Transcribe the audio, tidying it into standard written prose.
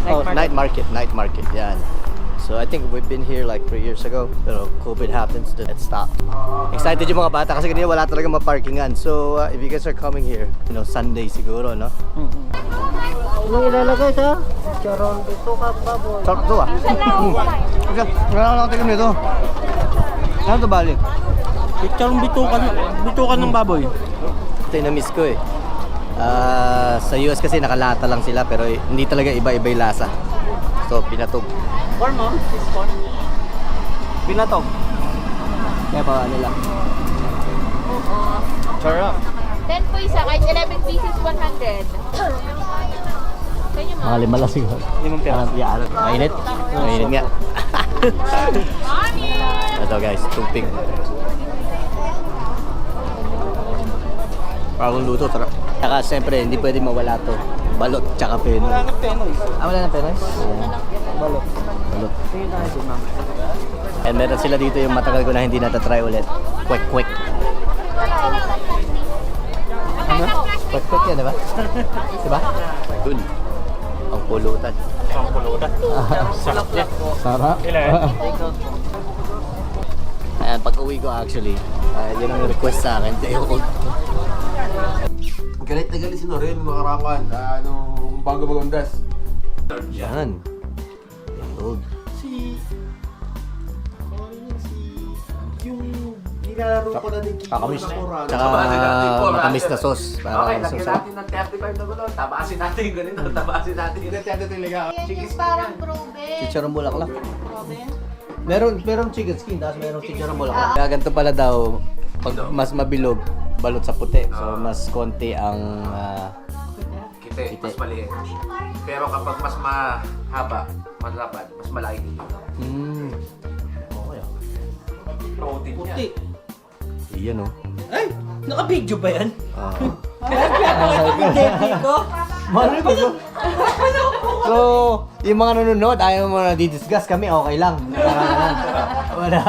Night market, yan. So I think we've been here like 3 years ago, pero COVID happens, so let's stop. Excited yung mga bata kasi kanina wala talaga maparkingan. So if you guys are coming here, you know, Sunday siguro, no? Ano ilalagay sa? Charon dito ka baboy. Sarap to ah. Okay, wala lang tingnan nito. Ano to balik? Picture bitukan ng baboy. Ito yung na-miss ko eh. Sa US kasi nakalata lang sila pero hindi talaga iba-iba yung lasa. So pinatog. Corn mo? This corn? Binatog. Kaya pa ano lang. Sarap. 10 po isa, kahit 11 pieces, 100. Kanya mo. Mga lima lang siguro. Limang piyaso. Mainit? Mainit nga. Ito guys, tupig. Bagong luto, sarap. Saka siyempre, hindi pwede mawala to. Balot, tsaka penoy. Wala nang penoy. Wala na penoy? Balot. Balot. And meron sila dito yung matagal ko na hindi natatry ulit. Kwek-kwek. Ano? Kwek-kwek yan, diba? Diba? Dun. Ang pulutan. Ang pulutan. Sarap niya. Sarap. Ilan? Ayan, pag uwi ko actually, yun ang request sa akin. Day old. Galit na galit si Norel mga karawan. Bago magundas. Yan. Day old. Yung nilalaro ko na ni Kiko Kakamis. na Koran. Tsaka matamis na sauce. Okay, Para lagyan sauce. natin ng 35 na gulo. Tabasin natin yung ganito. Tabasin natin yung ganito talaga. Yan yung parang proven. Chicharong bulaklak. Merong chicken skin, tapos merong chicharong bulaklak. Kaya ganito pala daw, pag mas mabilog, balot sa puti. So mas konti ang Kite, mas maliit. Pero kapag mas mahaba, mas lapad, mas malaki dito. Okay ah. Protein yan. Puti. Iyan oh. Ay! Naka-video ba yan? Hindi ko? So, yung mga nanonood, ayaw mo na di-discuss kami, okay lang. Wala.